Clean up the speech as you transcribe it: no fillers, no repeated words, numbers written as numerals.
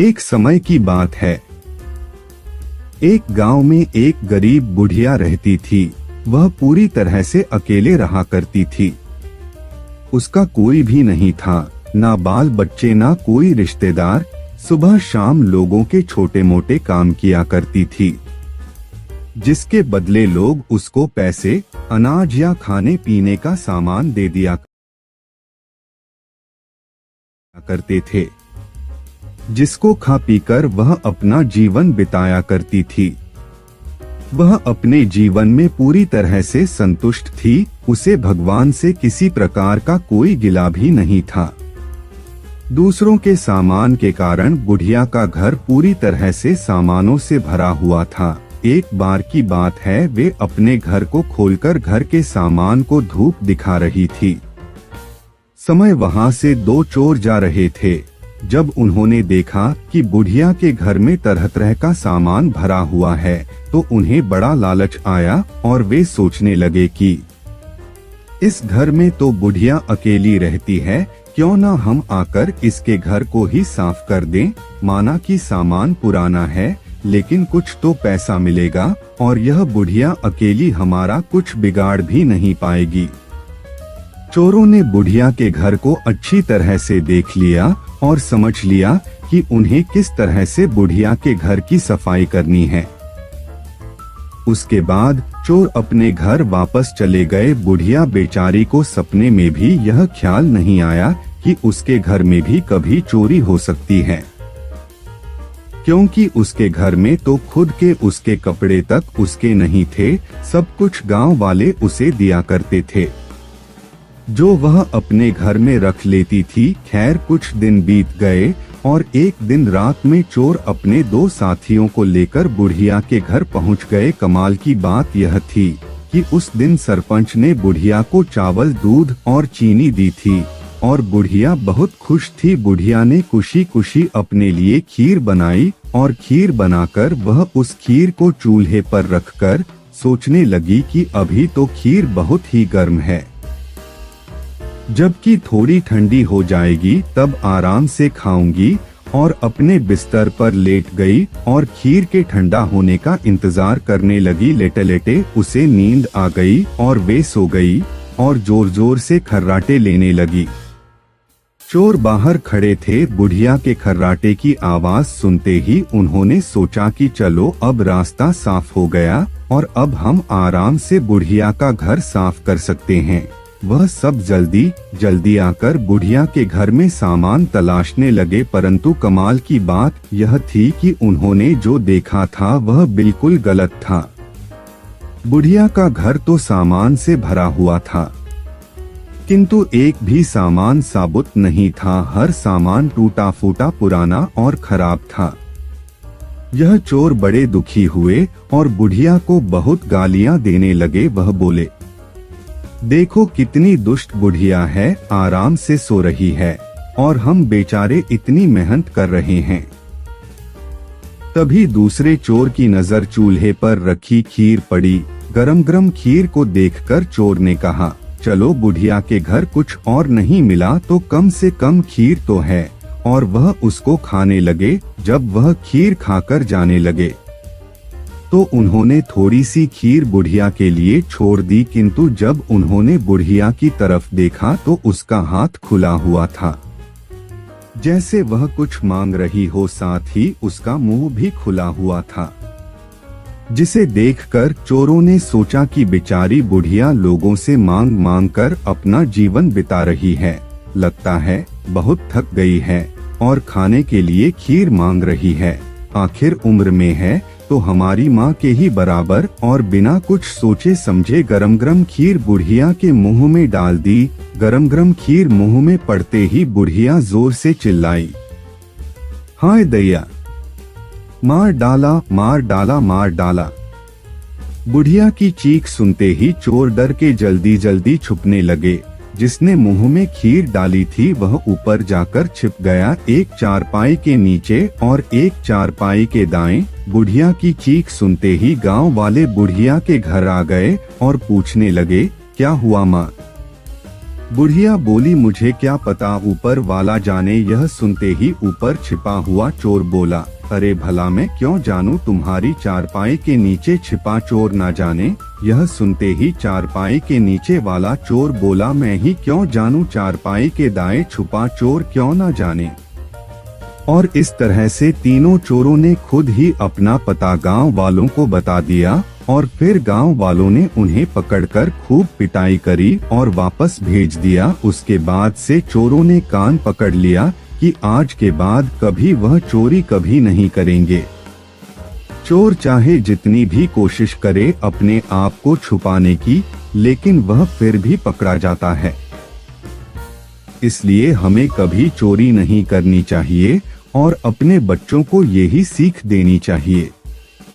एक समय की बात है। एक गांव में एक गरीब बुढ़िया रहती थी। वह पूरी तरह से अकेले रहा करती थी। उसका कोई भी नहीं था, ना बाल बच्चे ना कोई रिश्तेदार। सुबह शाम लोगों के छोटे मोटे काम किया करती थी, जिसके बदले लोग उसको पैसे, अनाज या खाने पीने का सामान दे दिया करते थे, जिसको खा पीकर वह अपना जीवन बिताया करती थी। वह अपने जीवन में पूरी तरह से संतुष्ट थी। उसे भगवान से किसी प्रकार का कोई गिला भी नहीं था। दूसरों के सामान के कारण बुढ़िया का घर पूरी तरह से सामानों से भरा हुआ था। एक बार की बात है, वे अपने घर को खोलकर घर के सामान को धूप दिखा रही थी। समय वहां से दो चोर जा रहे थे। जब उन्होंने देखा कि बुढ़िया के घर में तरह तरह का सामान भरा हुआ है, तो उन्हें बड़ा लालच आया और वे सोचने लगे कि इस घर में तो बुढ़िया अकेली रहती है, क्यों ना हम आकर इसके घर को ही साफ कर दें। माना कि सामान पुराना है, लेकिन कुछ तो पैसा मिलेगा और यह बुढ़िया अकेली हमारा कुछ बिगाड़ भी नहीं पाएगी। चोरों ने बुढ़िया के घर को अच्छी तरह से देख लिया और समझ लिया कि उन्हें किस तरह से बुढ़िया के घर की सफाई करनी है। उसके बाद चोर अपने घर वापस चले गए। बुढ़िया बेचारी को सपने में भी यह ख्याल नहीं आया कि उसके घर में भी कभी चोरी हो सकती है, क्योंकि उसके घर में तो खुद के उसके कपड़े तक उसके नहीं थे। सब कुछ गांव वाले उसे दिया करते थे, जो वह अपने घर में रख लेती थी। खैर, कुछ दिन बीत गए और एक दिन रात में चोर अपने दो साथियों को लेकर बुढ़िया के घर पहुंच गए। कमाल की बात यह थी कि उस दिन सरपंच ने बुढ़िया को चावल, दूध और चीनी दी थी और बुढ़िया बहुत खुश थी। बुढ़िया ने खुशी खुशी अपने लिए खीर बनाई और खीर बनाकर वह उस खीर को चूल्हे पर रखकर सोचने लगी कि अभी तो खीर बहुत ही गर्म है, जबकि थोड़ी ठंडी हो जाएगी तब आराम से खाऊंगी। और अपने बिस्तर पर लेट गई और खीर के ठंडा होने का इंतजार करने लगी। लेटे लेटे उसे नींद आ गई और वे सो गई और जोर जोर से खर्राटे लेने लगी। चोर बाहर खड़े थे। बुढ़िया के खर्राटे की आवाज सुनते ही उन्होंने सोचा कि चलो अब रास्ता साफ हो गया और अब हम आराम से बुढ़िया का घर साफ कर सकते हैं। वह सब जल्दी जल्दी आकर बुढ़िया के घर में सामान तलाशने लगे, परंतु कमाल की बात यह थी कि उन्होंने जो देखा था वह बिल्कुल गलत था। बुढ़िया का घर तो सामान से भरा हुआ था, किंतु एक भी सामान साबुत नहीं था। हर सामान टूटा फूटा, पुराना और खराब था। यह चोर बड़े दुखी हुए और बुढ़िया को बहुत गालियां देने लगे। वह बोले, देखो कितनी दुष्ट बुढ़िया है, आराम से सो रही है और हम बेचारे इतनी मेहनत कर रहे हैं। तभी दूसरे चोर की नजर चूल्हे पर रखी खीर पड़ी। गरम गरम खीर को देखकर चोर ने कहा, चलो बुढ़िया के घर कुछ और नहीं मिला तो कम से कम खीर तो है, और वह उसको खाने लगे। जब वह खीर खाकर जाने लगे तो उन्होंने थोड़ी सी खीर बुढ़िया के लिए छोड़ दी, किंतु जब उन्होंने बुढ़िया की तरफ देखा तो उसका हाथ खुला हुआ था, जैसे वह कुछ मांग रही हो। साथ ही उसका मुंह भी खुला हुआ था, जिसे देखकर चोरों ने सोचा कि बेचारी बुढ़िया लोगों से मांग मांग कर अपना जीवन बिता रही है, लगता है बहुत थक गई है और खाने के लिए खीर मांग रही है। आखिर उम्र में है तो हमारी माँ के ही बराबर। और बिना कुछ सोचे समझे गरम गरम खीर बुढ़िया के मुंह में डाल दी। गरम गरम खीर मुंह में पड़ते ही बुढ़िया जोर से चिल्लाई, हाय दैया, मार डाला मार डाला मार डाला। बुढ़िया की चीख सुनते ही चोर डर के जल्दी जल्दी छुपने लगे। जिसने मुंह में खीर डाली थी वह ऊपर जाकर छिप गया, एक चारपाई के नीचे और एक चारपाई के दाएं। बुढ़िया की चीख सुनते ही गांव वाले बुढ़िया के घर आ गए और पूछने लगे, क्या हुआ माँ, बुढ़िया बोली, मुझे क्या पता, ऊपर वाला जाने। यह सुनते ही ऊपर छिपा हुआ चोर बोला, अरे भला मैं क्यों जानूं, तुम्हारी चारपाई के नीचे छिपा चोर ना जाने। यह सुनते ही चारपाई के नीचे वाला चोर बोला, मैं ही क्यों जानूं, चारपाई के दाएं छुपा चोर क्यों ना जाने। और इस तरह से तीनों चोरों ने खुद ही अपना पता गांव वालों को बता दिया और फिर गांव वालों ने उन्हें पकड़कर खूब पिटाई करी और वापस भेज दिया। उसके बाद से चोरों ने कान पकड़ लिया कि आज के बाद कभी वह चोरी कभी नहीं करेंगे। चोर चाहे जितनी भी कोशिश करे अपने आप को छुपाने की, लेकिन वह फिर भी पकड़ा जाता है। इसलिए हमें कभी चोरी नहीं करनी चाहिए और अपने बच्चों को यही सीख देनी चाहिए।